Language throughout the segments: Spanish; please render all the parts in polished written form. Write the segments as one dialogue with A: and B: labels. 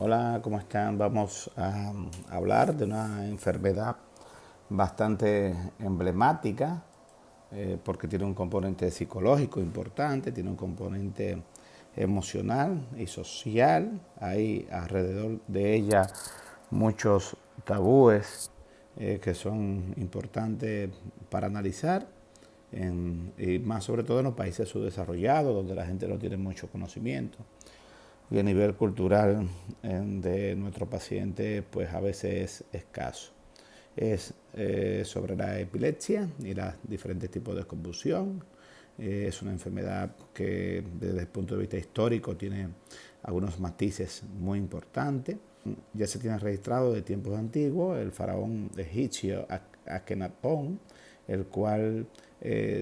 A: Hola, ¿cómo están? Vamos a hablar de una enfermedad bastante emblemática porque tiene un componente psicológico importante, tiene un componente emocional y social. Hay alrededor de ella muchos tabúes que son importantes para analizar y más sobre todo en los países subdesarrollados donde la gente no tiene mucho conocimiento y a nivel cultural de nuestro paciente pues a veces es escaso. Es sobre la epilepsia y los diferentes tipos de convulsión. Es una enfermedad que desde el punto de vista histórico tiene algunos matices muy importantes. Ya se tiene registrado de tiempos antiguos el faraón egipcio Akenatón, el cual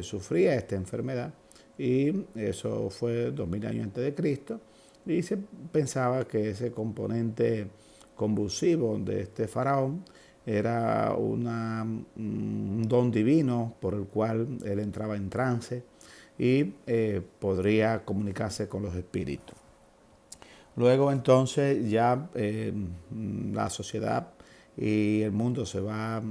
A: sufría esta enfermedad, y eso fue 2000 años antes de Cristo, y se pensaba que ese componente convulsivo de este faraón era un don divino por el cual él entraba en trance y podría comunicarse con los espíritus. Luego entonces ya la sociedad y el mundo se va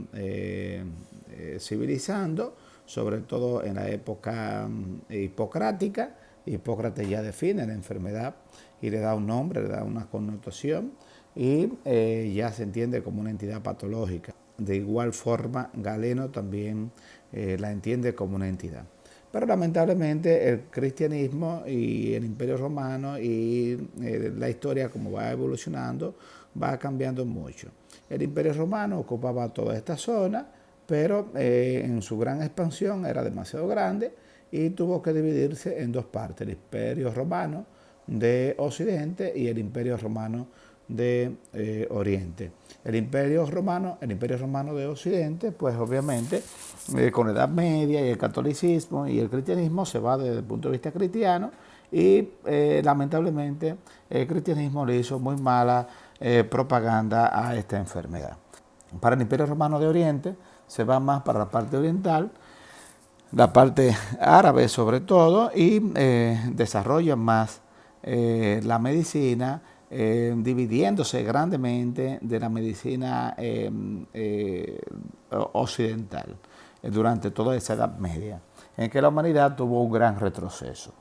A: civilizando, sobre todo en la época hipocrática. Hipócrates ya define la enfermedad y le da un nombre, le da una connotación y ya se entiende como una entidad patológica. De igual forma, Galeno también la entiende como una entidad. Pero lamentablemente el cristianismo y el Imperio Romano y la historia como va evolucionando va cambiando mucho. El Imperio Romano ocupaba toda esta zona, pero en su gran expansión era demasiado grande y tuvo que dividirse en dos partes: el Imperio Romano de Occidente y el Imperio Romano de Oriente. El Imperio Romano de Occidente, pues obviamente con la Edad Media y el catolicismo y el cristianismo se va desde el punto de vista cristiano y lamentablemente el cristianismo le hizo muy mala propaganda a esta enfermedad. Para el Imperio Romano de Oriente se va más para la parte oriental, la parte árabe sobre todo, y desarrollan más la medicina, dividiéndose grandemente de la medicina occidental durante toda esa Edad Media, en que la humanidad tuvo un gran retroceso.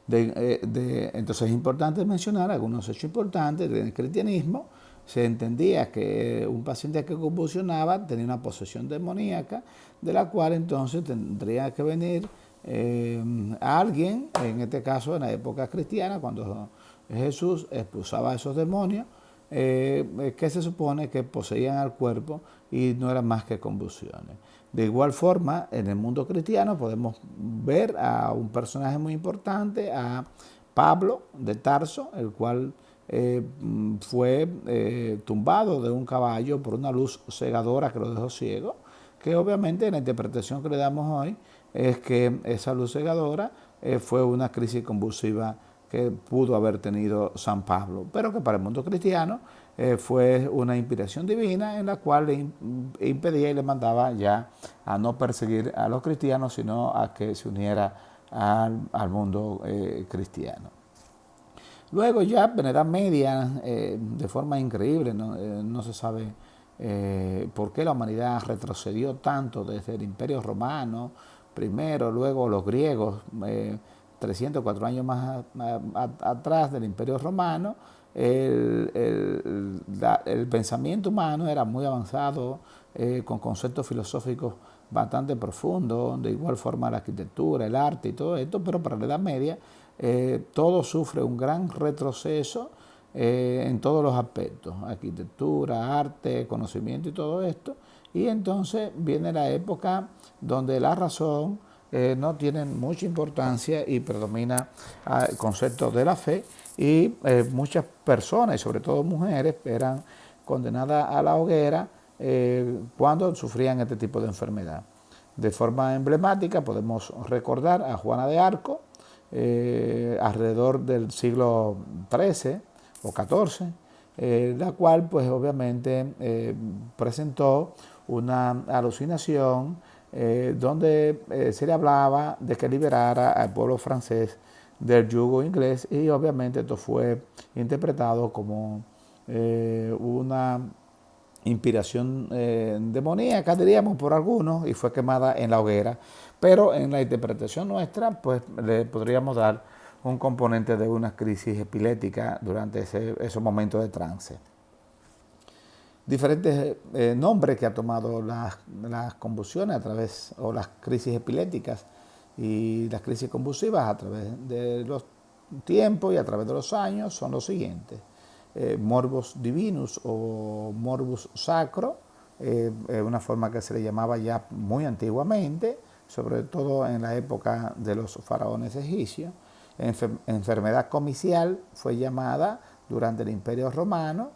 A: Entonces es importante mencionar algunos hechos importantes. En el cristianismo se entendía que un paciente que convulsionaba tenía una posesión demoníaca, de la cual entonces tendría que venir a alguien, en este caso en la época cristiana, cuando Jesús expulsaba a esos demonios, que se supone que poseían al cuerpo y no eran más que convulsiones. De igual forma, en el mundo cristiano podemos ver a un personaje muy importante, a Pablo de Tarso, el cual fue tumbado de un caballo por una luz cegadora que lo dejó ciego, que obviamente la interpretación que le damos hoy es que esa luz cegadora fue una crisis convulsiva que pudo haber tenido San Pablo, pero que para el mundo cristiano fue una inspiración divina en la cual le impedía y le mandaba ya a no perseguir a los cristianos, sino a que se uniera al mundo cristiano. Luego ya en la Edad Media, de forma increíble, no se sabe por qué la humanidad retrocedió tanto desde el Imperio Romano, primero, luego los griegos, 304 años más atrás del Imperio Romano. El pensamiento humano era muy avanzado, con conceptos filosóficos bastante profundos, de igual forma la arquitectura, el arte y todo esto, pero para la Edad Media todo sufre un gran retroceso en todos los aspectos: arquitectura, arte, conocimiento y todo esto. Y entonces viene la época donde la razón no tiene mucha importancia y predomina el concepto de la fe, y muchas personas, y sobre todo mujeres, eran condenadas a la hoguera cuando sufrían este tipo de enfermedad. De forma emblemática podemos recordar a Juana de Arco, alrededor del siglo XIII o XIV, la cual pues obviamente presentó una alucinación donde se le hablaba de que liberara al pueblo francés del yugo inglés, y obviamente esto fue interpretado como una inspiración demoníaca, diríamos, por algunos, y fue quemada en la hoguera. Pero en la interpretación nuestra, pues le podríamos dar un componente de una crisis epiléptica durante esos momentos de trance. Diferentes nombres que ha tomado las convulsiones a través, o las crisis epilépticas y las crisis convulsivas a través de los tiempos y a través de los años son los siguientes. Morbus divinus o morbus sacro, una forma que se le llamaba ya muy antiguamente, sobre todo en la época de los faraones egipcios. Enfermedad comicial fue llamada durante el Imperio Romano,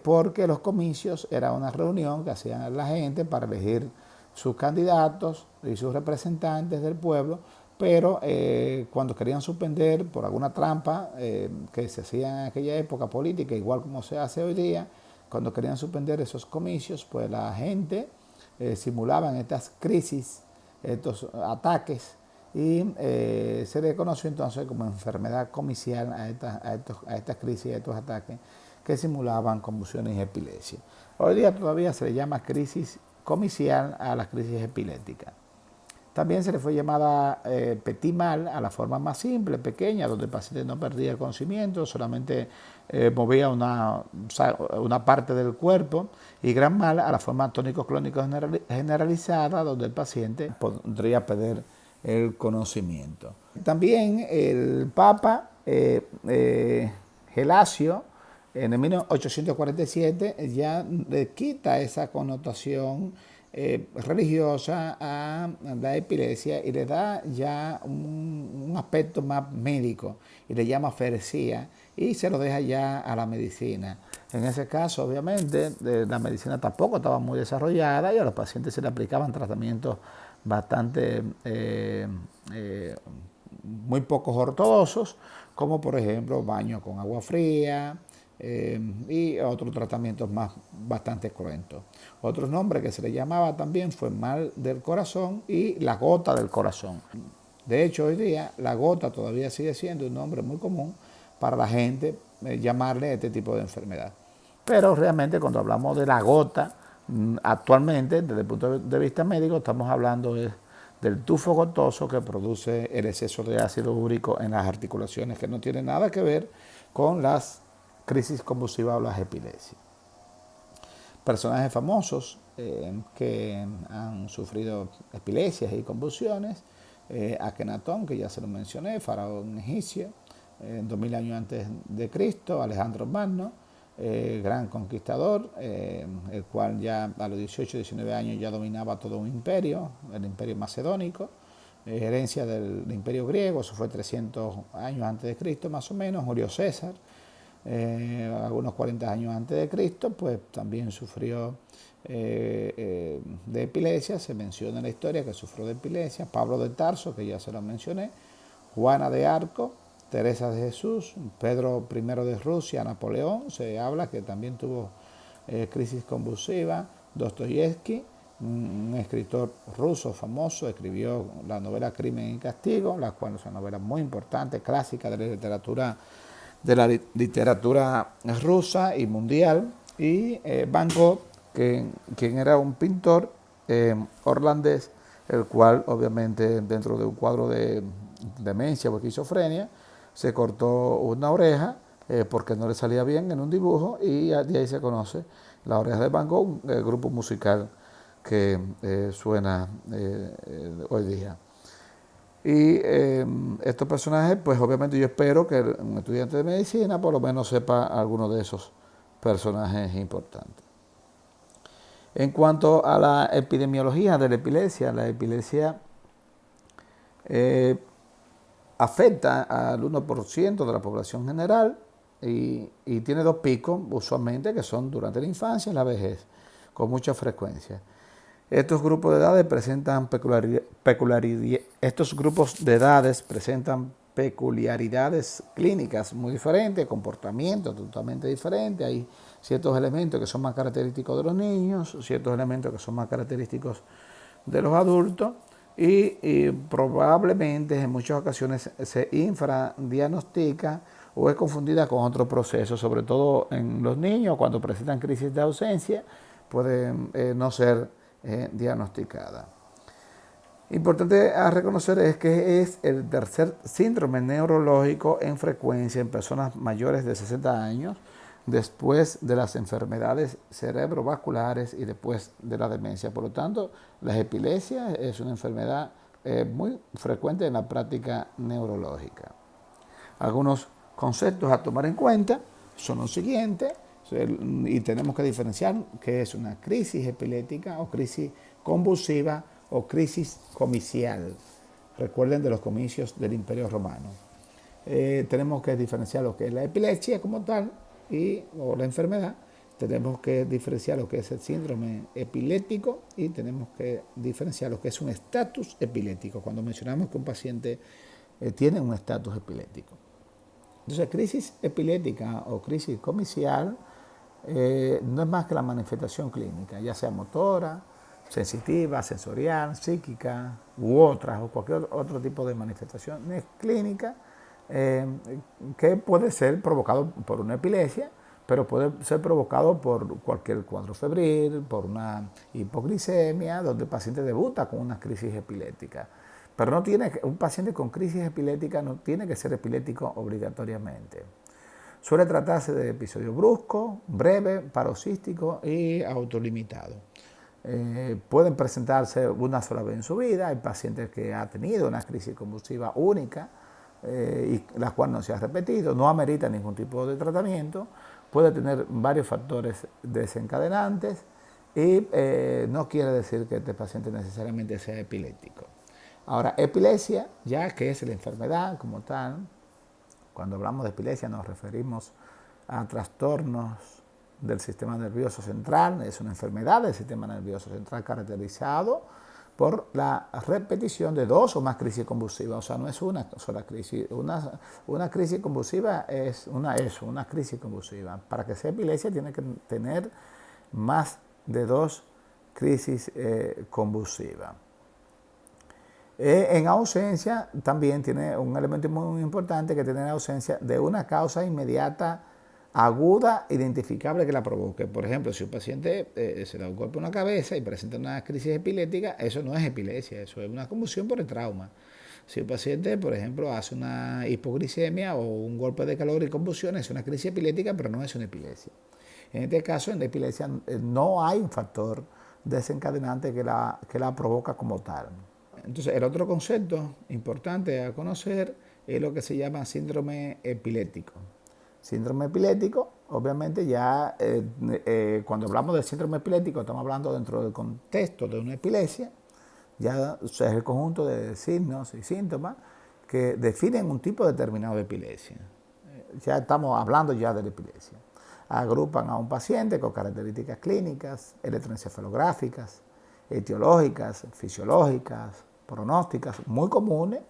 A: porque los comicios era una reunión que hacían la gente para elegir sus candidatos y sus representantes del pueblo, pero cuando querían suspender por alguna trampa que se hacía en aquella época política, igual como se hace hoy día, cuando querían suspender esos comicios, pues la gente simulaban estas crisis, estos ataques, y se le conoció entonces como enfermedad comicial a estas crisis, a estos ataques que simulaban convulsiones y epilepsia. Hoy día todavía se le llama crisis comicial a las crisis epilépticas. También se le fue llamada petit mal a la forma más simple, pequeña, donde el paciente no perdía el conocimiento, solamente movía una parte del cuerpo, y gran mal a la forma tónico-clónico generalizada, donde el paciente podría perder el conocimiento. También el Papa Gelasio, en el 1847, ya le quita esa connotación religiosa a la epilepsia y le da ya un aspecto más médico, y le llama ferecía, y se lo deja ya a la medicina. En ese caso, obviamente, la medicina tampoco estaba muy desarrollada, y a los pacientes se le aplicaban tratamientos bastante muy pocos ortodoxos, como por ejemplo baño con agua fría, y otros tratamientos más bastante cruentos. Otro nombre que se le llamaba también fue mal del corazón y la gota del corazón. De hecho, hoy día la gota todavía sigue siendo un nombre muy común para la gente llamarle a este tipo de enfermedad. Pero realmente cuando hablamos de la gota, actualmente, desde el punto de vista médico, estamos hablando del tufo gotoso que produce el exceso de ácido úrico en las articulaciones, que no tiene nada que ver con las crisis convulsivas o las epilepsias. Personajes famosos que han sufrido epilepsias y convulsiones: Akenatón, que ya se lo mencioné, faraón egipcio, 2000 años antes de Cristo; Alejandro Magno, gran conquistador, el cual ya a los 18, 19 años ya dominaba todo un imperio, el imperio macedónico, herencia del imperio griego, eso fue 300 años antes de Cristo más o menos. Julio César, algunos 40 años antes de Cristo, pues también sufrió de epilepsia, se menciona en la historia que sufrió de epilepsia. Pablo de Tarso, que ya se lo mencioné; Juana de Arco, Teresa de Jesús, Pedro I de Rusia, Napoleón, se habla que también tuvo crisis convulsiva. Dostoyevsky, un escritor ruso famoso, escribió la novela Crimen y Castigo, la cual es una novela muy importante, clásica de la literatura rusa y mundial. Y Van Gogh, quien era un pintor holandés, el cual obviamente dentro de un cuadro de demencia o esquizofrenia se cortó una oreja porque no le salía bien en un dibujo, y de ahí se conoce la oreja de Van Gogh, el grupo musical que suena hoy día. Y estos personajes, pues obviamente yo espero que un estudiante de medicina por lo menos sepa alguno de esos personajes importantes. En cuanto a la epidemiología de la epilepsia afecta al 1% de la población general y tiene dos picos usualmente, que son durante la infancia y la vejez, con mucha frecuencia. Estos grupos de edades presentan peculiaridades clínicas muy diferentes, comportamientos totalmente diferentes. Hay ciertos elementos que son más característicos de los niños, ciertos elementos que son más característicos de los adultos, y probablemente en muchas ocasiones se infradiagnostica o es confundida con otro proceso, sobre todo en los niños cuando presentan crisis de ausencia, puede no ser diagnosticada. Importante a reconocer es que es el tercer síndrome neurológico en frecuencia en personas mayores de 60 años, después de las enfermedades cerebrovasculares y después de la demencia. Por lo tanto, la epilepsia es una enfermedad muy frecuente en la práctica neurológica. Algunos conceptos a tomar en cuenta son los siguientes, y tenemos que diferenciar qué es una crisis epiléptica o crisis convulsiva o crisis comicial. Recuerden de los comicios del Imperio Romano. Tenemos que diferenciar lo que es la epilepsia como tal o la enfermedad. Tenemos que diferenciar lo que es el síndrome epiléptico y tenemos que diferenciar lo que es un estatus epiléptico, cuando mencionamos que un paciente tiene un estatus epiléptico. Entonces, crisis epiléptica o crisis comicial no es más que la manifestación clínica, ya sea motora, sensitiva, sensorial, psíquica u otras, o cualquier otro tipo de manifestación clínica que puede ser provocado por una epilepsia, pero puede ser provocado por cualquier cuadro febril, por una hipoglicemia, donde el paciente debuta con una crisis epiléptica. Pero un paciente con crisis epiléptica no tiene que ser epiléptico obligatoriamente. Suele tratarse de episodio brusco, breve, paroxístico y autolimitado. Pueden presentarse una sola vez en su vida. Hay pacientes que han tenido una crisis convulsiva única y la cual no se ha repetido, no amerita ningún tipo de tratamiento, puede tener varios factores desencadenantes y no quiere decir que este paciente necesariamente sea epiléptico. Ahora, epilepsia, ya que es la enfermedad como tal, cuando hablamos de epilepsia nos referimos a trastornos del sistema nervioso central, es una enfermedad del sistema nervioso central caracterizado por la repetición de dos o más crisis convulsivas, o sea, no es una sola crisis. Una crisis convulsiva es una crisis convulsiva. Para que sea epilepsia tiene que tener más de dos crisis convulsivas. En ausencia también tiene un elemento muy importante que tiene ausencia de una causa inmediata aguda, identificable que la provoque. Por ejemplo, si un paciente se da un golpe en la cabeza y presenta una crisis epiléptica, eso no es epilepsia, eso es una convulsión por el trauma. Si un paciente, por ejemplo, hace una hipoglicemia o un golpe de calor y convulsiones, es una crisis epiléptica, pero no es una epilepsia. En este caso, en la epilepsia no hay un factor desencadenante que la provoca como tal. Entonces, el otro concepto importante a conocer es lo que se llama síndrome epiléptico. Síndrome epiléptico, obviamente ya cuando hablamos de síndrome epiléptico estamos hablando dentro del contexto de una epilepsia, ya es el conjunto de signos y síntomas que definen un tipo determinado de epilepsia. Ya estamos hablando ya de la epilepsia. Agrupan a un paciente con características clínicas, electroencefalográficas, etiológicas, fisiológicas, pronósticas, muy comunes,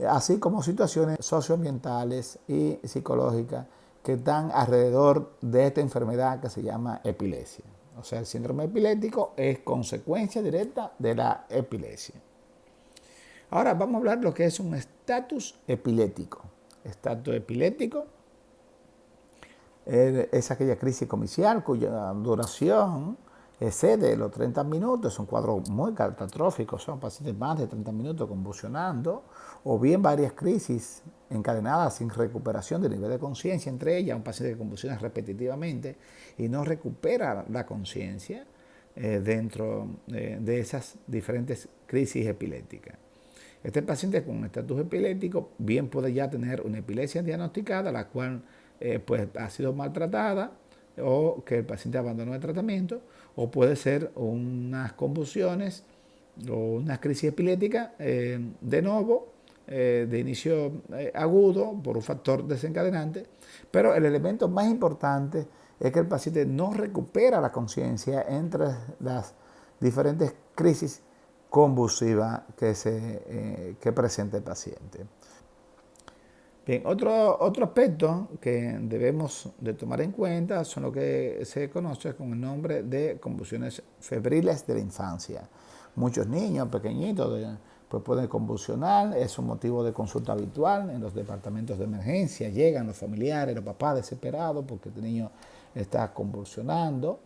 A: así como situaciones socioambientales y psicológicas que están alrededor de esta enfermedad que se llama epilepsia. O sea, el síndrome epiléptico es consecuencia directa de la epilepsia. Ahora vamos a hablar de lo que es un estatus epiléptico. Estatus epiléptico es aquella crisis comicial cuya duración excede los 30 minutos, es un cuadro muy catastrófico, son pacientes más de 30 minutos convulsionando, o bien varias crisis encadenadas sin recuperación del nivel de conciencia, entre ellas un paciente que convulsiona repetitivamente y no recupera la conciencia dentro de esas diferentes crisis epilépticas. Este paciente con estatus epiléptico bien puede ya tener una epilepsia diagnosticada, la cual pues ha sido maltratada, o que el paciente abandonó el tratamiento, o puede ser unas convulsiones o una crisis epiléptica de nuevo, de inicio agudo por un factor desencadenante, pero el elemento más importante es que el paciente no recupera la conciencia entre las diferentes crisis convulsivas que presenta el paciente. Bien, otro aspecto que debemos de tomar en cuenta son lo que se conoce con el nombre de convulsiones febriles de la infancia. muchos niños pequeñitos pues pueden convulsionar, es un motivo de consulta habitual en los departamentos de emergencia, llegan los familiares, los papás desesperados porque el niño está convulsionando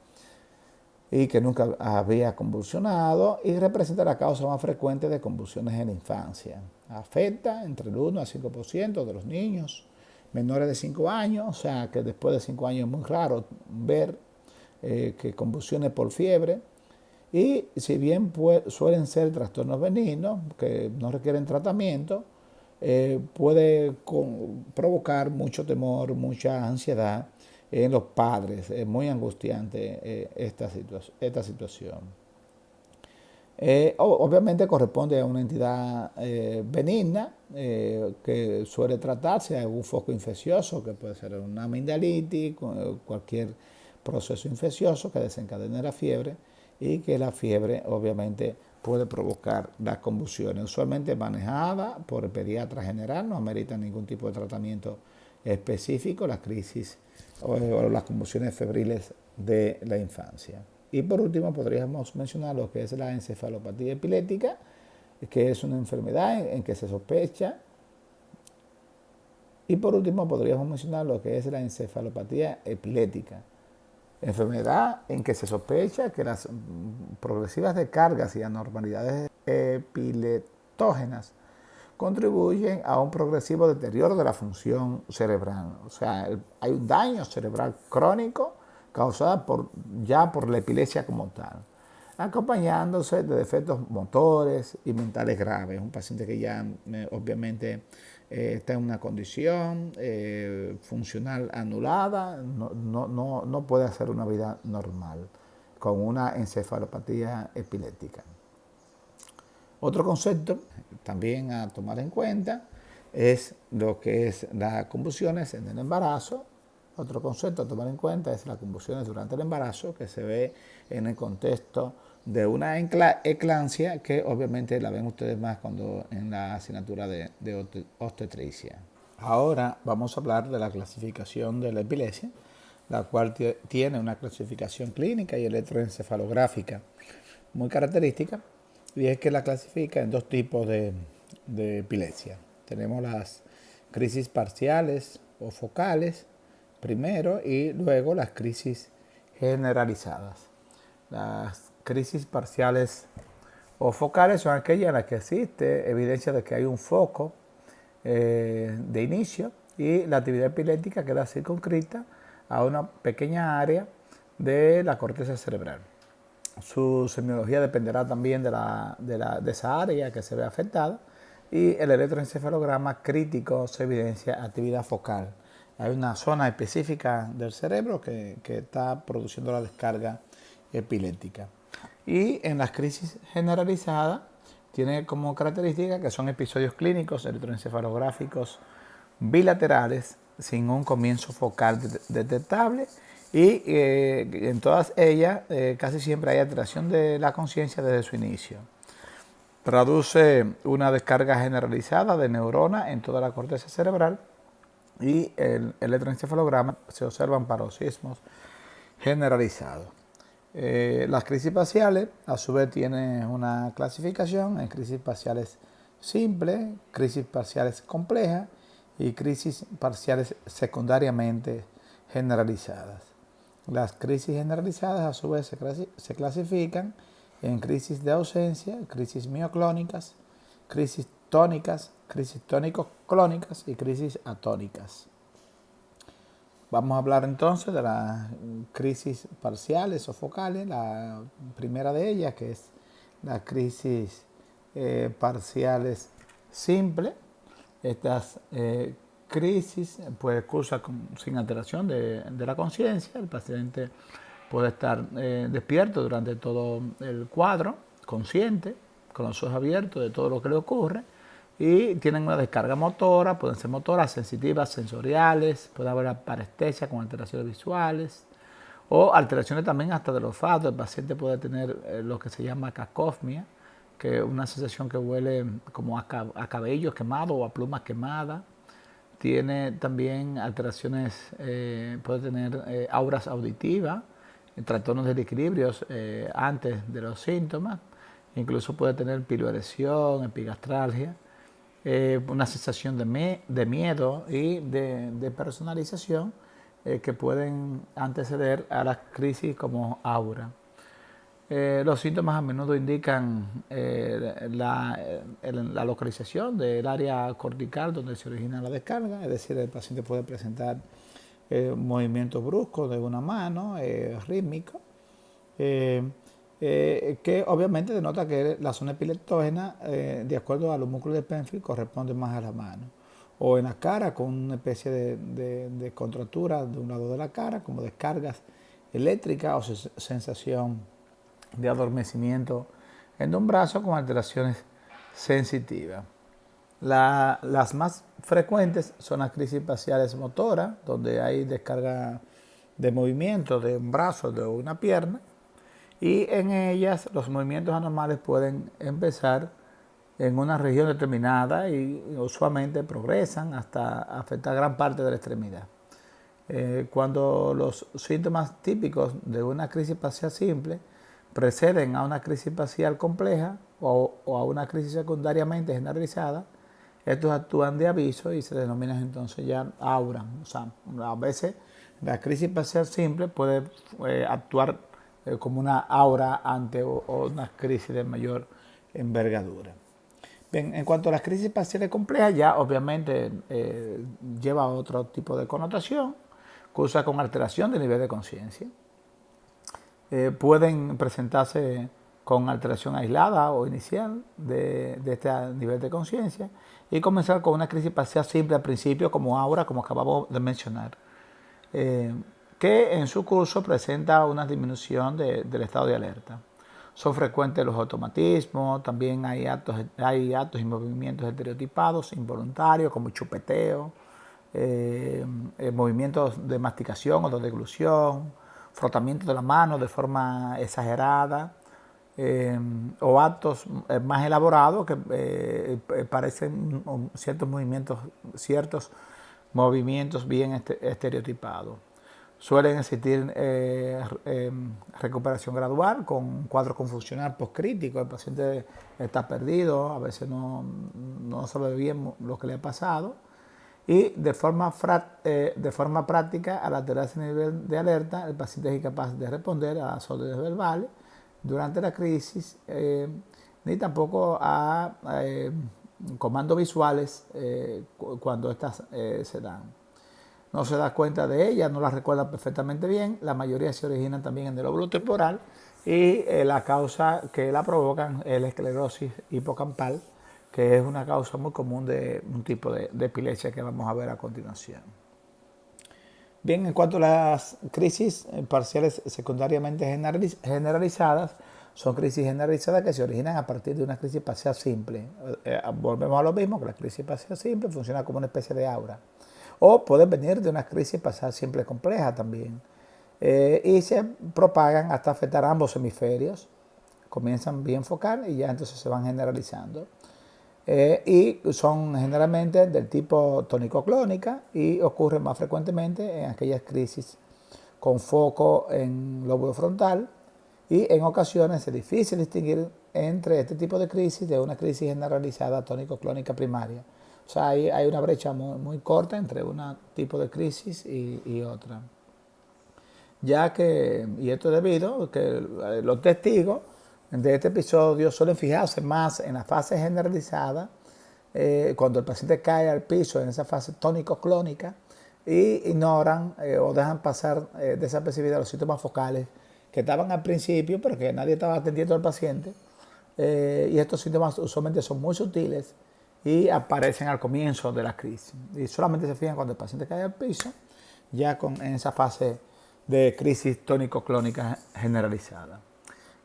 A: y que nunca había convulsionado, y representa la causa más frecuente de convulsiones en la infancia. Afecta entre el 1 al 5% de los niños menores de 5 años, o sea que después de 5 años es muy raro ver que convulsiones por fiebre, y si bien suelen ser trastornos benignos que no requieren tratamiento, puede provocar mucho temor, mucha ansiedad en los padres. Es muy angustiante esta situación. Obviamente corresponde a una entidad benigna que suele tratarse de algún foco infeccioso, que puede ser una amigdalitis, cualquier proceso infeccioso que desencadene la fiebre, y que la fiebre obviamente puede provocar las convulsiones. Usualmente manejada por el pediatra general, no amerita ningún tipo de tratamiento específico las crisis o las convulsiones febriles de la infancia. Y por último podríamos mencionar lo que es la encefalopatía epiléptica, que es una enfermedad en que se sospecha. Y por último podríamos mencionar lo que es la encefalopatía epiléptica, enfermedad en que se sospecha que las progresivas descargas y anormalidades epileptógenas contribuyen a un progresivo deterioro de la función cerebral. O sea, hay un daño cerebral crónico causado ya por la epilepsia como tal, acompañándose de defectos motores y mentales graves. Un paciente que ya obviamente está en una condición funcional anulada, no puede hacer una vida normal con una encefalopatía epiléptica. Otro concepto también a tomar en cuenta es lo que es las convulsiones en el embarazo. Otro concepto a tomar en cuenta es las convulsiones durante el embarazo, que se ve en el contexto de una eclampsia, que obviamente la ven ustedes más cuando en la asignatura de obstetricia. Ahora vamos a hablar de la clasificación de la epilepsia, la cual tiene una clasificación clínica y electroencefalográfica muy característica, y es que la clasifica en dos tipos de epilepsia. Tenemos las crisis parciales o focales primero, y luego las crisis generalizadas. Las crisis parciales o focales son aquellas en las que existe evidencia de que hay un foco de inicio y la actividad epiléptica queda circunscrita a una pequeña área de la corteza cerebral. Su semiología dependerá también de esa área que se ve afectada, y el electroencefalograma crítico se evidencia actividad focal. Hay una zona específica del cerebro que está produciendo la descarga epiléptica. Y en las crisis generalizadas tiene como característica que son episodios clínicos electroencefalográficos bilaterales sin un comienzo focal detectable, y en todas ellas casi siempre hay alteración de la conciencia desde su inicio. Produce una descarga generalizada de neuronas en toda la corteza cerebral, y el electroencefalograma se observan paroxismos generalizados. Las crisis parciales a su vez tienen una clasificación en crisis parciales simples, crisis parciales complejas y crisis parciales secundariamente generalizadas. Las crisis generalizadas a su vez se clasifican en crisis de ausencia, crisis mioclónicas, crisis tónicas, crisis tónico-clónicas y crisis atónicas. Vamos a hablar entonces de las crisis parciales o focales. La primera de ellas, que es la crisis parciales simple. Estas crisis pues cursa sin alteración de la conciencia. El paciente puede estar despierto durante todo el cuadro, consciente, con los ojos abiertos de todo lo que le ocurre, y tienen una descarga motora, pueden ser motoras sensitivas, sensoriales, puede haber parestesia con alteraciones visuales o alteraciones también hasta del olfato. El paciente puede tener lo que se llama cacofmia, que es una sensación que huele como a cabello quemado o a plumas quemadas. Tiene también alteraciones, puede tener auras auditivas, trastornos de equilibrios antes de los síntomas,
B: incluso puede tener piloerección, epigastralgia, una sensación de miedo y de personalización que pueden anteceder a las crisis como aura. Los síntomas a menudo indican la localización del área cortical donde se origina la descarga, es decir, el paciente puede presentar movimientos bruscos de una mano, rítmicos, que obviamente denota que la zona epileptógena, de acuerdo a los músculos de Penfield, corresponde más a la mano. O en la cara, con una especie de contractura de un lado de la cara, como descargas eléctricas o sensación de adormecimiento en un brazo con alteraciones sensitivas. Las más frecuentes son las crisis faciales motoras, donde hay descarga de movimiento de un brazo o de una pierna, y en ellas los movimientos anormales pueden empezar en una región determinada y usualmente progresan hasta afectar gran parte de la extremidad. Cuando los síntomas típicos de una crisis facial simple preceden a una crisis facial compleja o a una crisis secundariamente generalizada, estos actúan de aviso y se denominan entonces ya aura. O sea, a veces la crisis facial simple puede actuar como una aura ante una crisis de mayor envergadura. Bien, en cuanto a las crisis faciales complejas, ya obviamente lleva otro tipo de connotación, cursa con alteración de nivel de conciencia. Pueden presentarse con alteración aislada o inicial de este nivel de conciencia y comenzar con una crisis facial simple al principio, como aura, como acabamos de mencionar, que en su curso presenta una disminución del estado de alerta. Son frecuentes los automatismos, también hay actos y movimientos estereotipados, involuntarios, como chupeteo, movimientos de masticación o de deglución, frotamiento de la mano de forma exagerada, o actos más elaborados que parecen ciertos movimientos bien estereotipados. Suelen existir recuperación gradual con un cuadro confusional postcrítico. El paciente está perdido, a veces no sabe bien lo que le ha pasado. Y de forma práctica, al alterarse el nivel de alerta, el paciente es incapaz de responder a las órdenes verbales durante la crisis, ni tampoco a comandos visuales cuando estas se dan. No se da cuenta de ellas, no las recuerda perfectamente bien. La mayoría se originan también en el lóbulo temporal y la causa que la provocan es la esclerosis hipocampal, que es una causa muy común de un tipo de epilepsia que vamos a ver a continuación. Bien, en cuanto a las crisis parciales secundariamente generalizadas, son crisis generalizadas que se originan a partir de una crisis parcial simple. Volvemos a lo mismo, que la crisis parcial simple funciona como una especie de aura. O pueden venir de una crisis parcial simple compleja también. Y se propagan hasta afectar ambos hemisferios. Comienzan bien focal y ya entonces se van generalizando. Y son generalmente del tipo tónico-clónica y ocurren más frecuentemente en aquellas crisis con foco en lóbulo frontal, y en ocasiones es difícil distinguir entre este tipo de crisis de una crisis generalizada tónico-clónica primaria. O sea, hay una brecha muy corta entre un tipo de crisis y otra. Ya que, y esto es debido a que los testigos de este episodio suelen fijarse más en la fase generalizada, cuando el paciente cae al piso en esa fase tónico-clónica, y ignoran o dejan pasar desapercibidos los síntomas focales que estaban al principio, pero que nadie estaba atendiendo al paciente. Y estos síntomas usualmente son muy sutiles y aparecen al comienzo de la crisis. Y solamente se fijan cuando el paciente cae al piso, ya en esa fase de crisis tónico-clónica generalizada.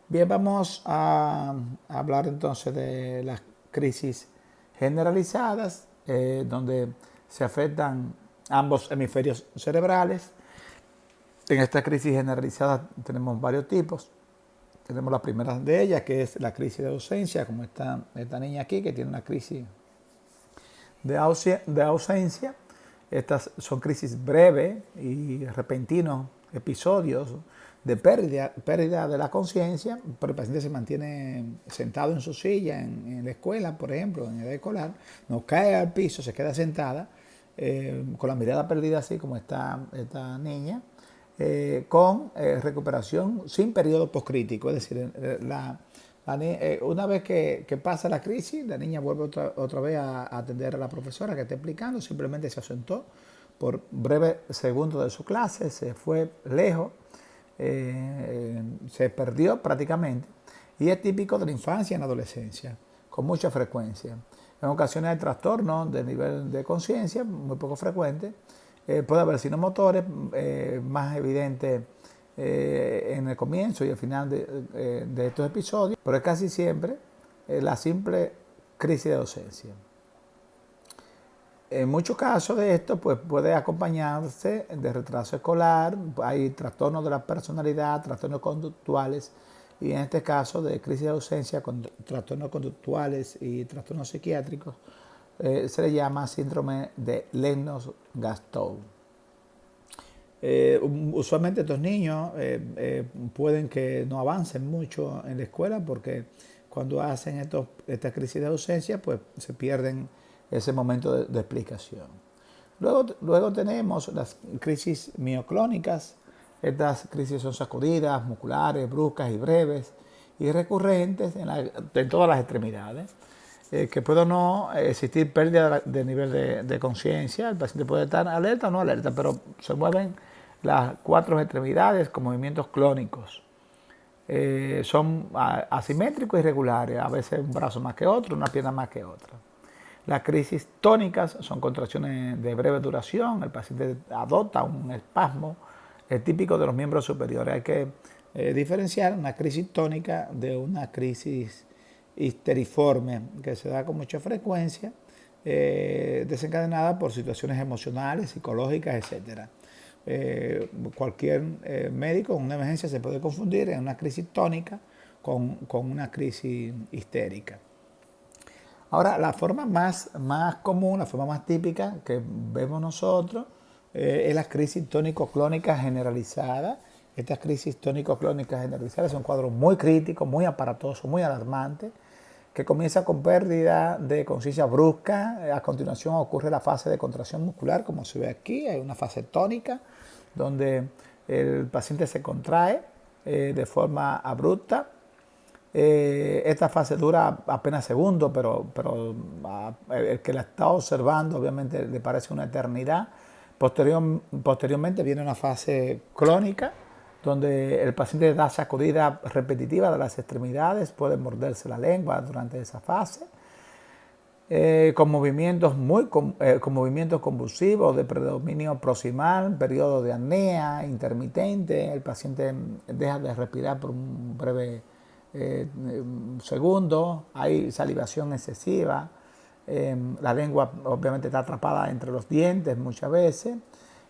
B: Bien, vamos a hablar entonces de las crisis generalizadas, donde se afectan ambos hemisferios cerebrales. En esta crisis generalizada tenemos varios tipos. Tenemos la primera de ellas, que es la crisis de ausencia, como esta niña aquí, que tiene una crisis de ausencia. Estas son crisis breves y repentinos episodios de pérdida de la conciencia, pero el paciente se mantiene sentado en su silla en la escuela, por ejemplo, en edad escolar, no cae al piso, se queda sentada, con la mirada perdida así como esta niña, con recuperación sin periodo poscrítico, es decir, una vez que pasa la crisis, la niña vuelve otra vez a atender a la profesora que está explicando, simplemente se asentó por breves segundos de su clase, se fue lejos, se perdió prácticamente, y es típico de la infancia y en la adolescencia, con mucha frecuencia. En ocasiones hay trastornos de nivel de conciencia, muy poco frecuente, puede haber signos motores más evidentes en el comienzo y al final de estos episodios, pero es casi siempre la simple crisis de ausencia. En muchos casos de esto pues, puede acompañarse de retraso escolar, hay trastornos de la personalidad, trastornos conductuales, y en este caso de crisis de ausencia con trastornos conductuales y trastornos psiquiátricos, se le llama síndrome de Lennox-Gastaut. Usualmente estos niños pueden que no avancen mucho en la escuela porque cuando hacen esta crisis de ausencia pues se pierden ese momento de explicación. Luego tenemos las crisis mioclónicas. Estas crisis son sacudidas, musculares, bruscas y breves y recurrentes en todas las extremidades. Que puede no existir pérdida de nivel de conciencia, el paciente puede estar alerta o no alerta, pero se mueven las 4 extremidades con movimientos clónicos. Son asimétricos y irregulares, a veces un brazo más que otro, una pierna más que otra. Las crisis tónicas son contracciones de breve duración, el paciente adopta un espasmo típico de los miembros superiores. Hay que diferenciar una crisis tónica de una crisis histeriforme que se da con mucha frecuencia, desencadenada por situaciones emocionales, psicológicas, etc. Cualquier médico en una emergencia se puede confundir en una crisis tónica con una crisis histérica. Ahora, la forma más común, la forma más típica que vemos nosotros es la crisis tónico-clónica generalizada. Estas crisis tónico-clónicas generalizadas son cuadros muy críticos, muy aparatosos, muy alarmantes, que comienza con pérdida de conciencia brusca. A continuación ocurre la fase de contracción muscular, como se ve aquí, hay una fase tónica, donde el paciente se contrae de forma abrupta. Esta fase dura apenas segundos, pero el que la está observando obviamente le parece una eternidad. Posteriormente viene una fase clónica, donde el paciente da sacudidas repetitivas de las extremidades, puede morderse la lengua durante esa fase, con movimientos convulsivos de predominio proximal, periodo de apnea intermitente, el paciente deja de respirar por un breve segundo, hay salivación excesiva, la lengua obviamente está atrapada entre los dientes muchas veces,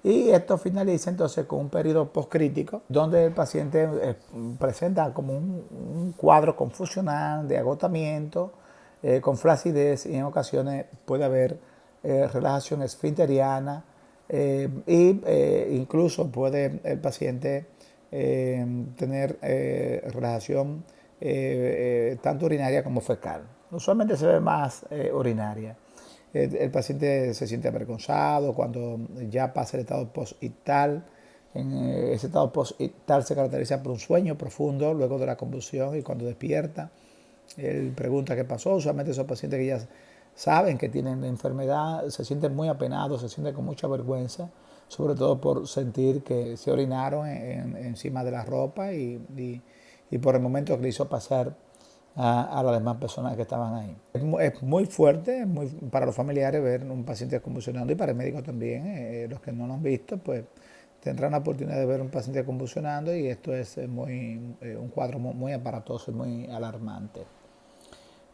B: y esto finaliza entonces con un periodo postcrítico donde el paciente presenta como un cuadro confusional de agotamiento, con flacidez, y en ocasiones puede haber relajación esfinteriana, incluso puede el paciente tener relajación tanto urinaria como fecal. Usualmente se ve más urinaria. El paciente se siente avergonzado cuando ya pasa el estado post-ictal. Ese estado post-ictal se caracteriza por un sueño profundo luego de la convulsión, y cuando despierta, él pregunta qué pasó. Usualmente esos pacientes que ya saben que tienen la enfermedad se sienten muy apenados, se sienten con mucha vergüenza, sobre todo por sentir que se orinaron encima de la ropa y por el momento que le hizo pasar a las demás personas que estaban ahí. Es muy fuerte para los familiares ver un paciente convulsionando, y para el médico también. Los que no lo han visto pues tendrán la oportunidad de ver un paciente convulsionando, y esto es un cuadro muy aparatoso y muy alarmante.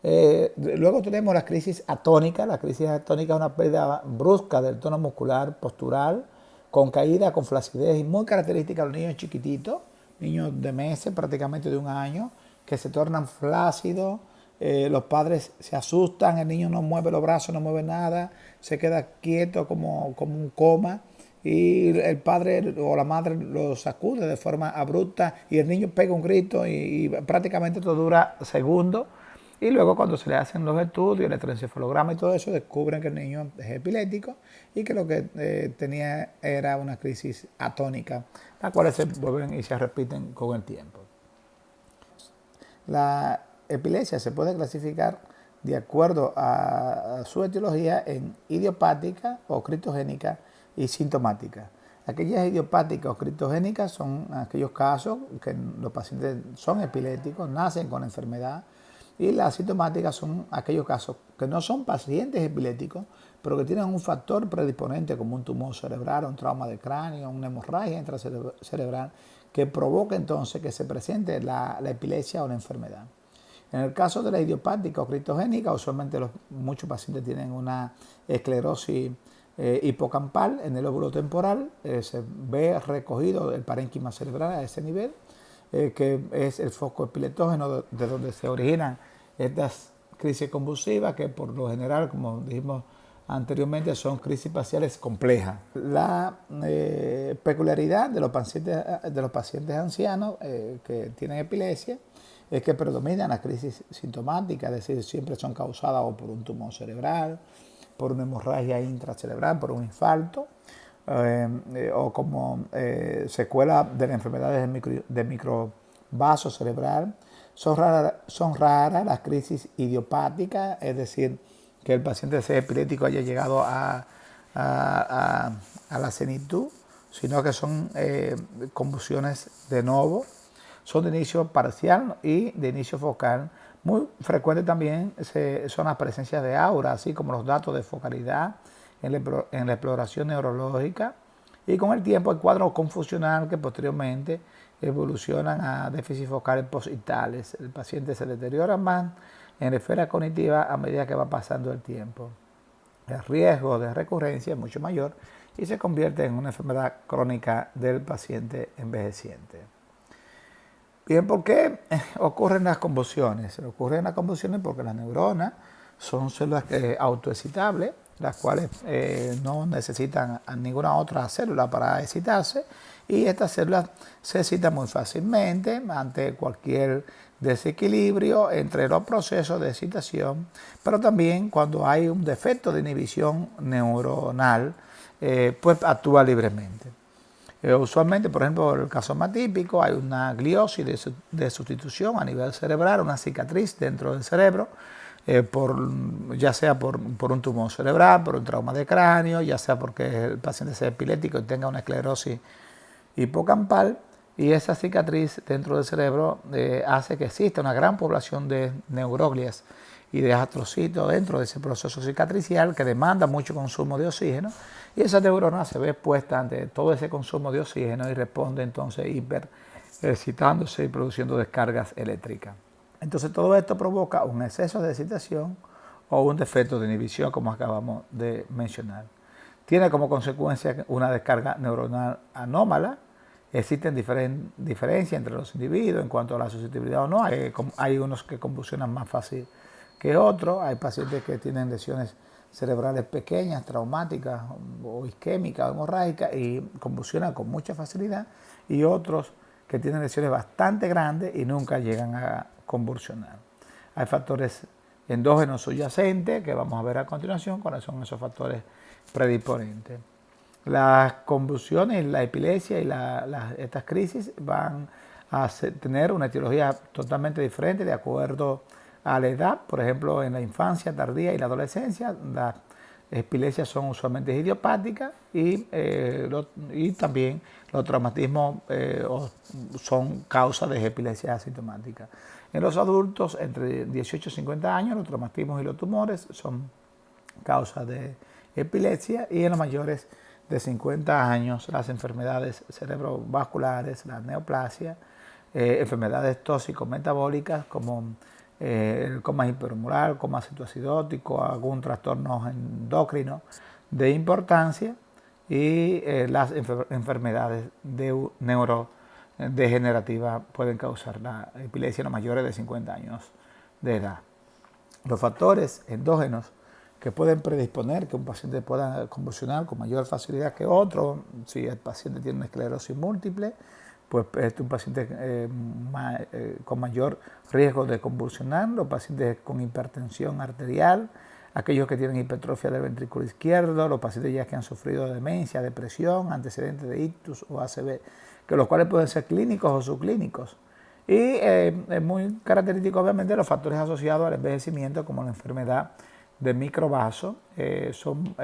B: Luego tenemos la crisis atónica. La crisis atónica es una pérdida brusca del tono muscular postural, con caída, con flacidez, y muy característica de los niños chiquititos, niños de meses, prácticamente de 1 año, que se tornan flácidos. Los padres se asustan, el niño no mueve los brazos, no mueve nada, se queda quieto como un coma, y el padre o la madre lo sacude de forma abrupta y el niño pega un grito y prácticamente esto dura segundos. Y luego cuando se le hacen los estudios, el electroencefalograma y todo eso, descubren que el niño es epiléptico y que lo que tenía era una crisis atónica, las cuales se vuelven y se repiten con el tiempo. La epilepsia se puede clasificar de acuerdo a su etiología en idiopática o criptogénica y sintomática. Aquellas idiopáticas o criptogénicas son aquellos casos que los pacientes son epilépticos, nacen con enfermedad, y las sintomáticas son aquellos casos que no son pacientes epilépticos, pero que tienen un factor predisponente como un tumor cerebral, un trauma de cráneo, una hemorragia intracerebral, que provoca entonces que se presente la epilepsia o la enfermedad. En el caso de la idiopática o criptogénica, usualmente muchos pacientes tienen una esclerosis hipocampal en el lóbulo temporal, se ve recogido el parénquima cerebral a ese nivel, que es el foco epileptógeno de donde se originan estas crisis convulsivas, que por lo general, como dijimos anteriormente, son crisis faciales complejas. La peculiaridad de los pacientes ancianos que tienen epilepsia es que predominan las crisis sintomáticas, es decir, siempre son causadas o por un tumor cerebral, por una hemorragia intracerebral, por un infarto, o como secuela de las enfermedades de microvaso cerebral. Son raras las crisis idiopáticas, es decir, que el paciente sea epiléptico haya llegado a la senitud, sino que son convulsiones de novo, son de inicio parcial y de inicio focal. Muy frecuente también son las presencias de aura, así como los datos de focalidad en la exploración neurológica, y con el tiempo el cuadro confusional que posteriormente evolucionan a déficit focales postitales. El paciente se deteriora más en la esfera cognitiva a medida que va pasando el tiempo. El riesgo de recurrencia es mucho mayor y se convierte en una enfermedad crónica del paciente envejeciente. Bien, ¿por qué ocurren las convulsiones? Ocurren las convulsiones porque las neuronas son células autoexcitables, las cuales no necesitan a ninguna otra célula para excitarse, y estas células se excitan muy fácilmente ante cualquier desequilibrio entre los procesos de excitación, pero también cuando hay un defecto de inhibición neuronal, pues actúa libremente. Usualmente, por ejemplo, en el caso más típico, hay una gliosis de sustitución a nivel cerebral, una cicatriz dentro del cerebro, ya sea por un tumor cerebral, por un trauma de cráneo, ya sea porque el paciente sea epiléptico y tenga una esclerosis hipocampal, y esa cicatriz dentro del cerebro hace que exista una gran población de neuroglias y de astrocitos dentro de ese proceso cicatricial que demanda mucho consumo de oxígeno, y esa neurona se ve expuesta ante todo ese consumo de oxígeno y responde entonces hiperexcitándose y produciendo descargas eléctricas. Entonces todo esto provoca un exceso de excitación o un defecto de inhibición, como acabamos de mencionar. Tiene como consecuencia una descarga neuronal anómala. Existen diferencias entre los individuos en cuanto a la susceptibilidad o no. Hay unos que convulsionan más fácil que otros. Hay pacientes que tienen lesiones cerebrales pequeñas, traumáticas o isquémicas o hemorrágicas y convulsionan con mucha facilidad, y otros que tienen lesiones bastante grandes y nunca llegan a convulsionar. Hay factores endógenos subyacentes que vamos a ver a continuación cuáles son esos factores predisponentes. Las convulsiones, la epilepsia y estas crisis van a tener una etiología totalmente diferente de acuerdo a la edad. Por ejemplo, en la infancia tardía y la adolescencia, las epilepsias son usualmente idiopáticas y también los traumatismos son causa de epilepsia asintomática. En los adultos entre 18 y 50 años, los traumatismos y los tumores son causa de epilepsia, y en los mayores de 50 años las enfermedades cerebrovasculares, la neoplasia, enfermedades tóxico-metabólicas como el coma hiperhumoral, coma citoacidótico, algún trastorno endocrino de importancia, y las enfermedades neurodegenerativas pueden causar la epilepsia en los mayores de 50 años de edad. Los factores endógenos que pueden predisponer que un paciente pueda convulsionar con mayor facilidad que otro. Si el paciente tiene una esclerosis múltiple, pues es un paciente con mayor riesgo de convulsionar. Los pacientes con hipertensión arterial, aquellos que tienen hipertrofia del ventrículo izquierdo, los pacientes ya que han sufrido demencia, depresión, antecedentes de ictus o ACV, que los cuales pueden ser clínicos o subclínicos. Y es muy característico, obviamente, los factores asociados al envejecimiento, como la enfermedad de microvaso, son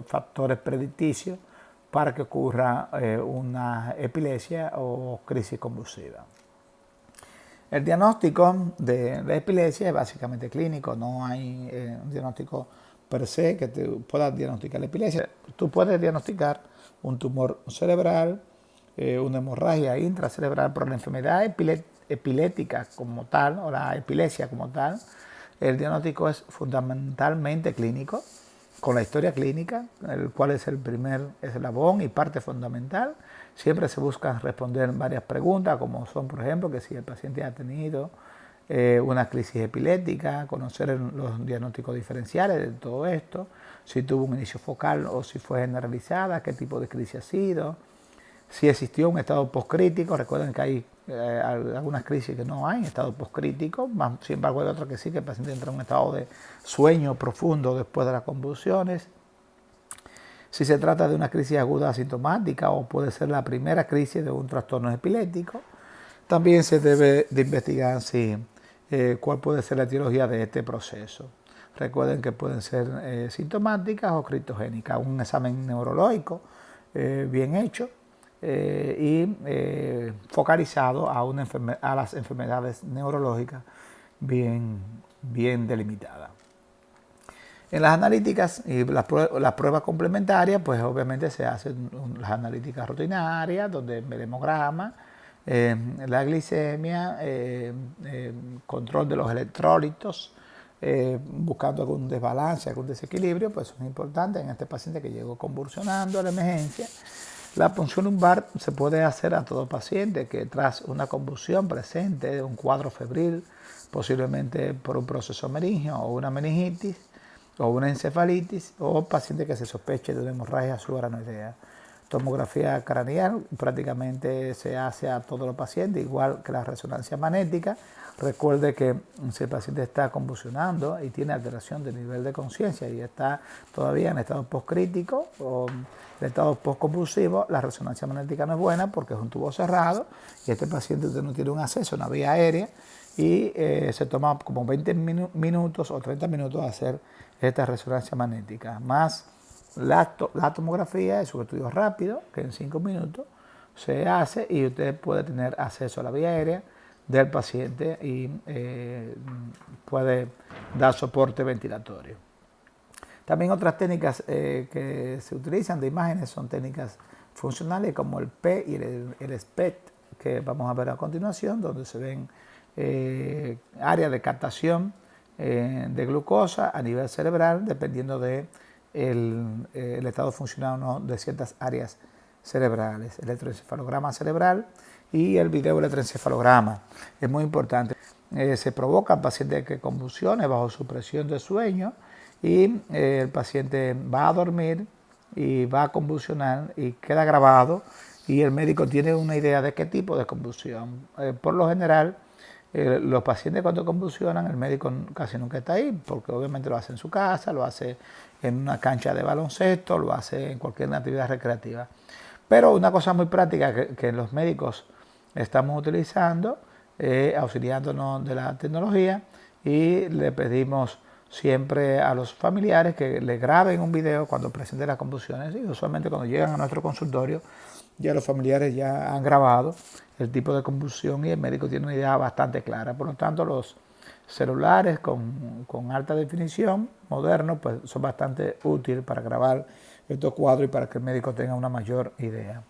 B: factores predicticios para que ocurra una epilepsia o crisis convulsiva. El diagnóstico de la epilepsia es básicamente clínico, no hay un diagnóstico per se que te pueda diagnosticar la epilepsia. Tú puedes diagnosticar un tumor cerebral, una hemorragia intracerebral, pero la enfermedad epiléptica como tal, o la epilepsia como tal, el diagnóstico es fundamentalmente clínico, con la historia clínica, el cual es el primer eslabón y parte fundamental. Siempre se busca responder varias preguntas, como son, por ejemplo, que si el paciente ha tenido una crisis epiléptica, conocer los diagnósticos diferenciales de todo esto, si tuvo un inicio focal o si fue generalizada, qué tipo de crisis ha sido, si existió un estado postcrítico. Recuerden que hay algunas crisis que no hay estado postcrítico, sin embargo hay otras que sí, que el paciente entra en un estado de sueño profundo después de las convulsiones. Si se trata de una crisis aguda asintomática o puede ser la primera crisis de un trastorno epiléptico, también se debe de investigar cuál puede ser la etiología de este proceso. Recuerden que pueden ser sintomáticas o criptogénicas. Un examen neurológico bien hecho y focalizado a las enfermedades neurológicas bien delimitadas. En las analíticas y las pruebas complementarias, pues obviamente se hacen las analíticas rutinarias, donde el hemograma, la glicemia, control de los electrolitos, buscando algún desbalance, algún desequilibrio, pues son importantes en este paciente que llegó convulsionando a la emergencia. La punción lumbar se puede hacer a todo paciente que tras una convulsión presente, un cuadro febril, posiblemente por un proceso meringio o una meningitis, o una encefalitis, o paciente que se sospeche de una hemorragia subaracnoidea. Tomografía craneal prácticamente se hace a todos los pacientes, igual que la resonancia magnética. Recuerde que si el paciente está convulsionando y tiene alteración del nivel de conciencia y está todavía en estado postcrítico o en estado postconvulsivo, la resonancia magnética no es buena porque es un tubo cerrado y este paciente no tiene un acceso a una vía aérea y se toma como 20 minutos o 30 minutos hacer esta resonancia magnética. Más la tomografía es un estudio rápido que en 5 minutos se hace y usted puede tener acceso a la vía aérea del paciente y puede dar soporte ventilatorio. También otras técnicas que se utilizan de imágenes son técnicas funcionales como el P y el SPECT, que vamos a ver a continuación, donde se ven áreas de captación de glucosa a nivel cerebral, dependiendo de el estado funcional o no de ciertas áreas cerebrales. El electroencefalograma cerebral y el video electroencefalograma es muy importante. Se provoca al paciente que convulsione bajo supresión de sueño y el paciente va a dormir y va a convulsionar y queda grabado y el médico tiene una idea de qué tipo de convulsión. Por lo general, los pacientes cuando convulsionan, el médico casi nunca está ahí, porque obviamente lo hace en su casa, lo hace en una cancha de baloncesto, lo hace en cualquier actividad recreativa. Pero una cosa muy práctica que los médicos estamos utilizando, auxiliándonos de la tecnología, y le pedimos siempre a los familiares que le graben un video cuando presenten las convulsiones, y usualmente cuando llegan a nuestro consultorio ya los familiares ya han grabado el tipo de convulsión y el médico tiene una idea bastante clara. Por lo tanto, los celulares con alta definición modernos pues son bastante útiles para grabar estos cuadros y para que el médico tenga una mayor idea.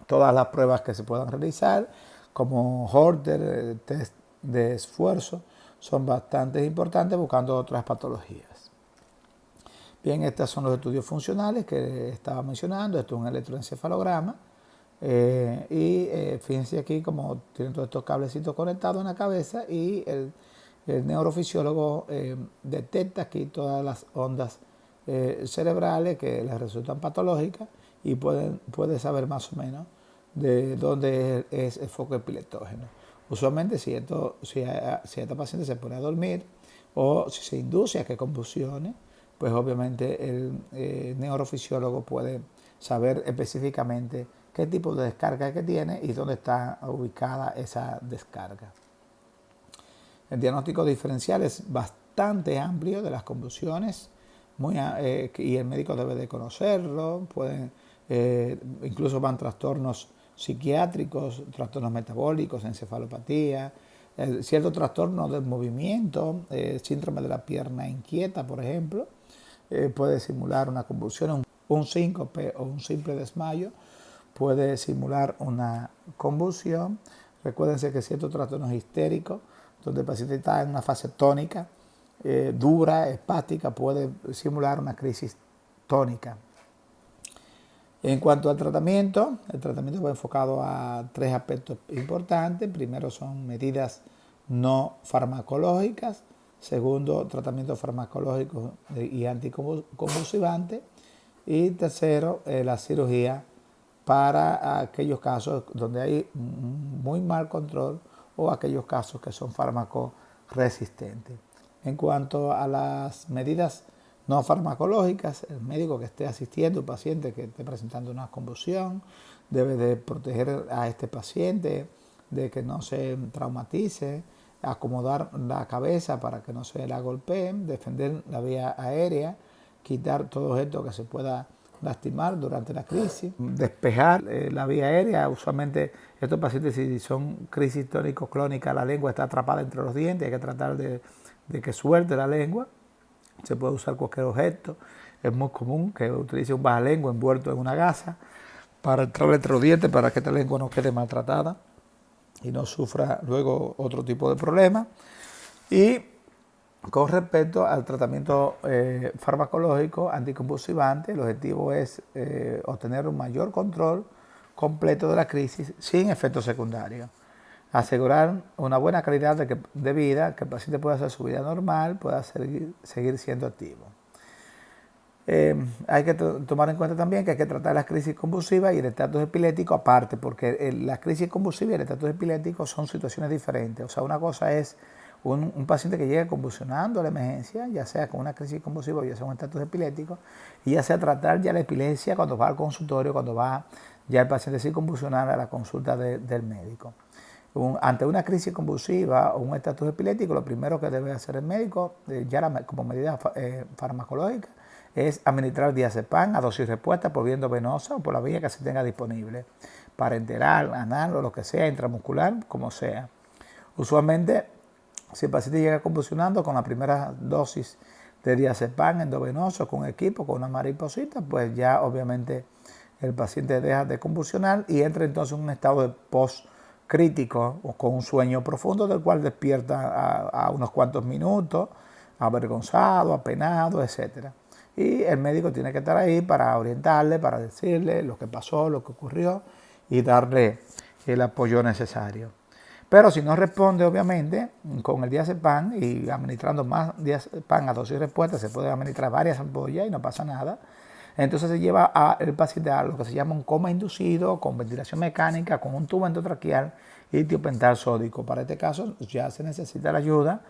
B: Todas las pruebas que se puedan realizar, como Holter, test de esfuerzo, son bastante importantes buscando otras patologías. Bien, estos son los estudios funcionales que estaba mencionando. Esto es un electroencefalograma. Fíjense aquí como tienen todos estos cablecitos conectados en la cabeza y el neurofisiólogo detecta aquí todas las ondas cerebrales que les resultan patológicas y puede saber más o menos de dónde es el foco epileptógeno. Usualmente si esta paciente se pone a dormir o si se induce a que convulsione, pues obviamente el neurofisiólogo puede saber específicamente qué tipo de descarga que tiene y dónde está ubicada esa descarga. El diagnóstico diferencial es bastante amplio de las convulsiones y el médico debe de conocerlo. Incluso van trastornos psiquiátricos, trastornos metabólicos, encefalopatía, cierto trastorno del movimiento, síndrome de la pierna inquieta, por ejemplo, puede simular una convulsión, un síncope o un simple desmayo puede simular una convulsión. Recuérdense que ciertos trastornos histéricos, donde el paciente está en una fase tónica, dura, espástica, puede simular una crisis tónica. En cuanto al tratamiento, el tratamiento va enfocado a 3 aspectos importantes. Primero son medidas no farmacológicas. Segundo, tratamiento farmacológico y anticonvulsivante. Y tercero, la cirugía para aquellos casos donde hay muy mal control o aquellos casos que son farmacoresistentes. En cuanto a las medidas no farmacológicas, el médico que esté asistiendo a un paciente que esté presentando una convulsión debe de proteger a este paciente de que no se traumatice, acomodar la cabeza para que no se la golpeen, defender la vía aérea, quitar todo esto que se pueda lastimar durante la crisis, despejar la vía aérea. Usualmente estos pacientes, si son crisis tónico-clónica, la lengua está atrapada entre los dientes, hay que tratar de que suelte la lengua. Se puede usar cualquier objeto, es muy común que utilice un bajalengua envuelto en una gasa para entrar entre los dientes para que esta lengua no quede maltratada y no sufra luego otro tipo de problemas. Y con respecto al tratamiento farmacológico anticonvulsivante, el objetivo es obtener un mayor control completo de la crisis sin efectos secundarios. Asegurar una buena calidad de vida, que el paciente pueda hacer su vida normal, pueda seguir siendo activo. Hay que tomar en cuenta también que hay que tratar las crisis convulsivas y el estatus epiléptico aparte, porque la crisis convulsiva y el estatus epiléptico son situaciones diferentes. O sea, una cosa es un paciente que llega convulsionando a la emergencia, ya sea con una crisis convulsiva o ya sea un estatus epiléptico, y ya sea tratar ya la epilepsia cuando va al consultorio, cuando va ya el paciente sin convulsionar a la consulta del médico. Ante una crisis convulsiva o un estatus epiléptico, lo primero que debe hacer el médico, como medida farmacológica, es administrar diazepam a dosis respuesta por vía endovenosa o por la vía que se tenga disponible, parenteral, anal o lo que sea, intramuscular, como sea. Usualmente, si el paciente llega convulsionando con la primera dosis de diazepam endovenoso, con equipo, con una mariposita, pues ya obviamente el paciente deja de convulsionar y entra entonces en un estado de post-crítico o con un sueño profundo del cual despierta a unos cuantos minutos, avergonzado, apenado, etc. Y el médico tiene que estar ahí para orientarle, para decirle lo que pasó, lo que ocurrió y darle el apoyo necesario. Pero si no responde, obviamente, con el diazepam y administrando más diazepam a dosis respuesta, se puede administrar varias ampollas y no pasa nada. Entonces se lleva al paciente a lo que se llama un coma inducido, con ventilación mecánica, con un tubo endotraqueal y tiopental sódico. Para este caso ya se necesita la ayuda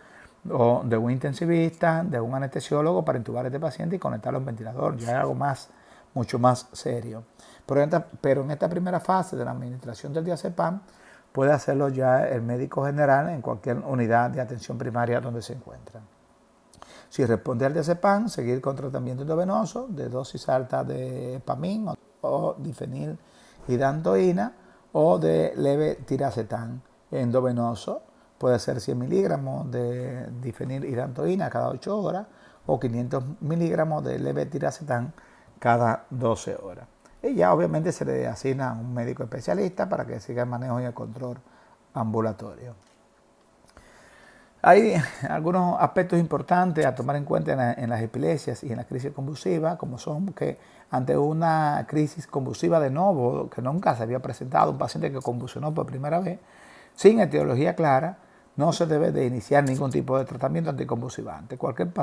B: de un intensivista, de un anestesiólogo para intubar a este paciente y conectarlo a un ventilador. Ya es algo mucho más serio. Pero en esta primera fase de la administración del diazepam, puede hacerlo ya el médico general en cualquier unidad de atención primaria donde se encuentra. Si responde al diazepam, seguir con tratamiento endovenoso de dosis alta de epamín o difenilhidantoína o de levetiracetam endovenoso. Puede ser 100 miligramos de difenilhidantoína cada 8 horas o 500 miligramos de levetiracetam cada 12 horas. Y ya obviamente se le asigna a un médico especialista para que siga el manejo y el control ambulatorio. Hay algunos aspectos importantes a tomar en cuenta en las epilepsias y en la crisis convulsiva, como son que ante una crisis convulsiva de nuevo, que nunca se había presentado, un paciente que convulsionó por primera vez, sin etiología clara, no se debe de iniciar ningún tipo de tratamiento anticonvulsivante. Cualquier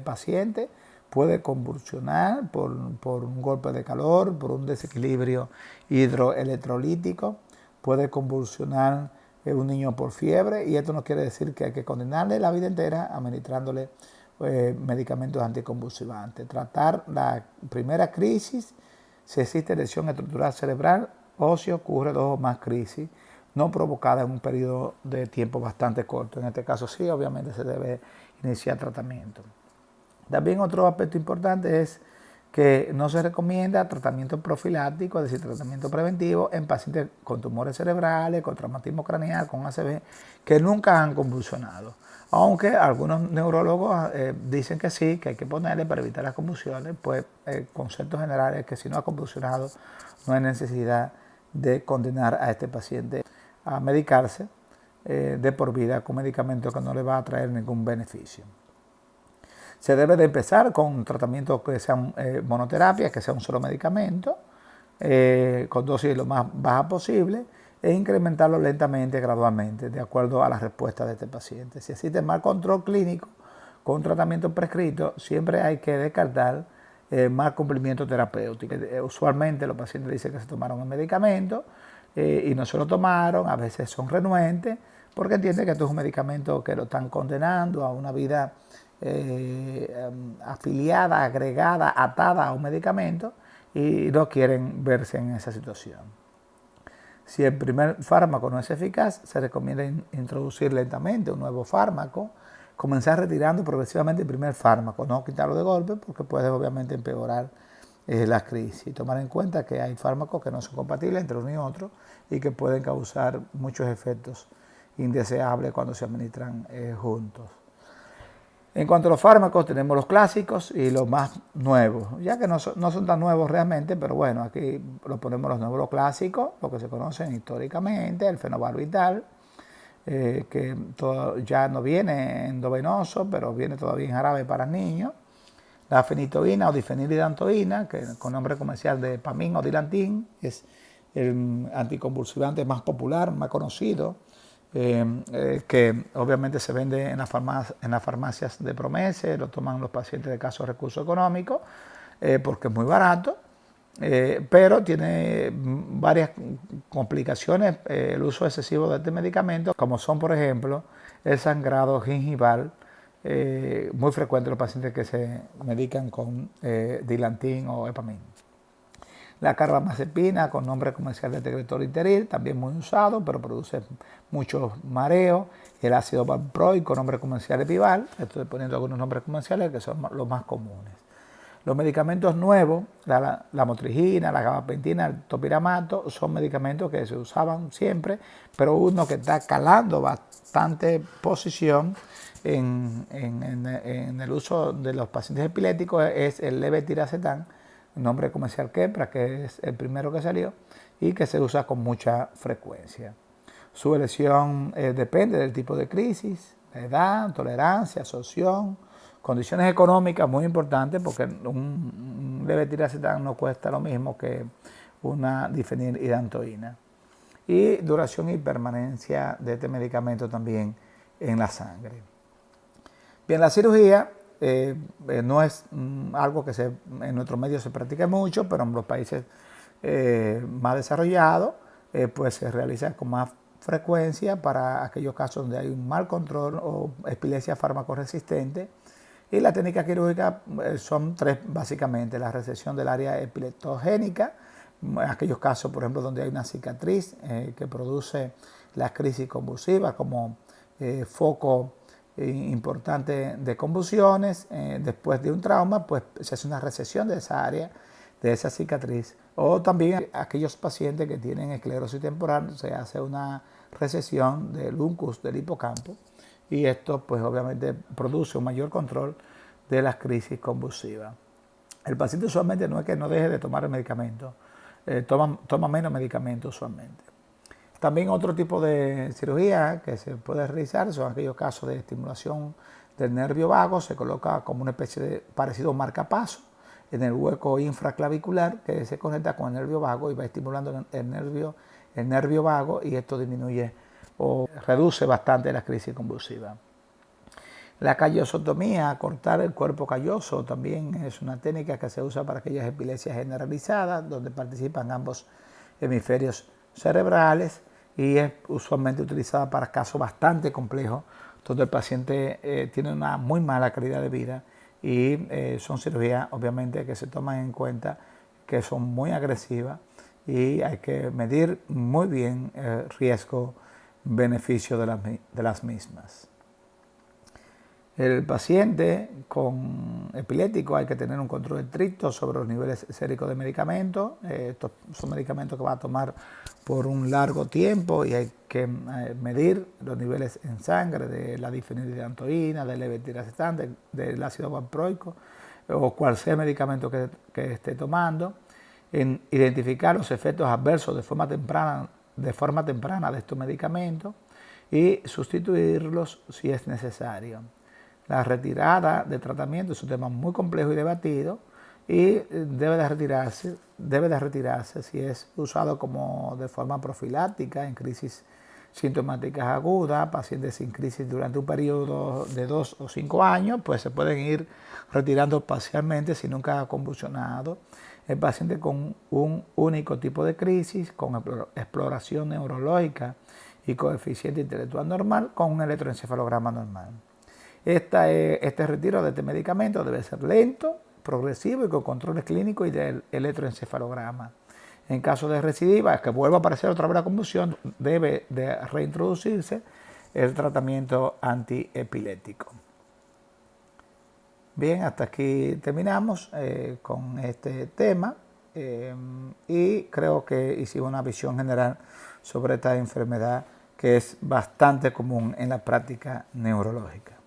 B: paciente puede convulsionar por un golpe de calor, por un desequilibrio hidroelectrolítico, puede convulsionar un niño por fiebre, y esto no quiere decir que hay que condenarle la vida entera administrándole medicamentos anticonvulsivantes. Tratar la primera crisis, si existe lesión estructural cerebral o si ocurre 2 o más crisis, no provocada en un periodo de tiempo bastante corto. En este caso sí, obviamente se debe iniciar tratamiento. También otro aspecto importante es que no se recomienda tratamiento profiláctico, es decir, tratamiento preventivo en pacientes con tumores cerebrales, con traumatismo craneal, con ACV, que nunca han convulsionado. Aunque algunos neurólogos dicen que sí, que hay que ponerle para evitar las convulsiones, pues el concepto general es que si no ha convulsionado no hay necesidad de condenar a este paciente a medicarse de por vida con medicamentos que no le va a traer ningún beneficio. Se debe de empezar con tratamientos que sean monoterapias, que sea un solo medicamento, con dosis lo más baja posible, e incrementarlo lentamente, gradualmente, de acuerdo a la respuesta de este paciente. Si existe mal control clínico con tratamiento prescrito, siempre hay que descartar mal cumplimiento terapéutico. Usualmente los pacientes dicen que se tomaron el medicamento y no se lo tomaron, a veces son renuentes, porque entienden que esto es un medicamento que lo están condenando a una vida afiliada, agregada, atada a un medicamento, y no quieren verse en esa situación. Si el primer fármaco no es eficaz, se recomienda introducir lentamente un nuevo fármaco, comenzar retirando progresivamente el primer fármaco, no quitarlo de golpe, porque puede obviamente empeorar la crisis. Tomar en cuenta que hay fármacos que no son compatibles entre uno y otro y que pueden causar muchos efectos indeseables cuando se administran juntos. En cuanto a los fármacos, tenemos los clásicos y los más nuevos, ya que no son tan nuevos realmente, pero bueno, aquí los ponemos los nuevos, los clásicos, lo que se conocen históricamente, el fenobarbital, que ya no viene endovenoso, pero viene todavía en jarabe para niños, la fenitoína o difenilidantoína, que con nombre comercial de Pamin o Dilantin, es el anticonvulsivante más popular, más conocido, que obviamente se vende en las farmacias de Promese, lo toman los pacientes de escasos recursos económicos, porque es muy barato, pero tiene varias complicaciones el uso excesivo de este medicamento, como son, por ejemplo, el sangrado gingival, muy frecuente en los pacientes que se medican con Dilantin o Epamin. La carbamazepina, con nombre comercial de tetraetilteril, también muy usado, pero produce mucho mareo. El ácido valproico, con nombre comercial Epival, estoy poniendo algunos nombres comerciales que son los más comunes. Los medicamentos nuevos, la motrigina, la gabapentina, el topiramato, son medicamentos que se usaban siempre, pero uno que está calando bastante posición en el uso de los pacientes epilépticos es el levetiracetam, nombre comercial Keppra, que es el primero que salió y que se usa con mucha frecuencia. Su elección depende del tipo de crisis, la edad, tolerancia, absorción, condiciones económicas muy importantes, porque un levetiracetam no cuesta lo mismo que una difenilidantoína. Y duración y permanencia de este medicamento también en la sangre. Bien, la cirugía no es algo que en nuestros medios se practica mucho, pero en los países más desarrollados pues se realiza con más frecuencia para aquellos casos donde hay un mal control o epilepsia farmacoresistente. Y la técnica quirúrgica son 3 básicamente: la resección del área epileptogénica, en aquellos casos, por ejemplo, donde hay una cicatriz que produce las crisis convulsivas como foco importante de convulsiones. Después de un trauma, pues se hace una resección de esa área, de esa cicatriz. O también aquellos pacientes que tienen esclerosis temporal, se hace una resección del uncus del hipocampo, y esto pues obviamente produce un mayor control de las crisis convulsivas. El paciente usualmente no es que no deje de tomar el medicamento, toma menos medicamento usualmente. También otro tipo de cirugía que se puede realizar son aquellos casos de estimulación del nervio vago. Se coloca como una especie de parecido a un marcapaso en el hueco infraclavicular que se conecta con el nervio vago y va estimulando el nervio vago, y esto disminuye o reduce bastante la crisis convulsiva. La callosotomía, cortar el cuerpo calloso, también es una técnica que se usa para aquellas epilepsias generalizadas, donde participan ambos hemisferios cerebrales y es usualmente utilizada para casos bastante complejos, donde el paciente tiene una muy mala calidad de vida y son cirugías obviamente que se toman en cuenta que son muy agresivas y hay que medir muy bien el riesgo-beneficio de las mismas. El paciente con epiléptico hay que tener un control estricto sobre los niveles séricos de medicamentos. Estos son medicamentos que va a tomar por un largo tiempo y hay que medir los niveles en sangre de la difenidilantoína, del levetiracetam, del ácido valproico o cual sea el medicamento que esté tomando. En identificar los efectos adversos de forma temprana de estos medicamentos y sustituirlos si es necesario. La retirada de tratamiento es un tema muy complejo y debatido y debe de retirarse si es usado como de forma profiláctica en crisis sintomáticas agudas, pacientes sin crisis durante un periodo de 2 o 5 años, pues se pueden ir retirando parcialmente si nunca ha convulsionado. El paciente con un único tipo de crisis, con exploración neurológica y coeficiente intelectual normal, con un electroencefalograma normal. Este retiro de este medicamento debe ser lento, progresivo y con controles clínicos y del electroencefalograma. En caso de recidiva, que vuelva a aparecer otra vez la convulsión, debe de reintroducirse el tratamiento antiepiléptico. Bien, hasta aquí terminamos con este tema y creo que hicimos una visión general sobre esta enfermedad que es bastante común en la práctica neurológica.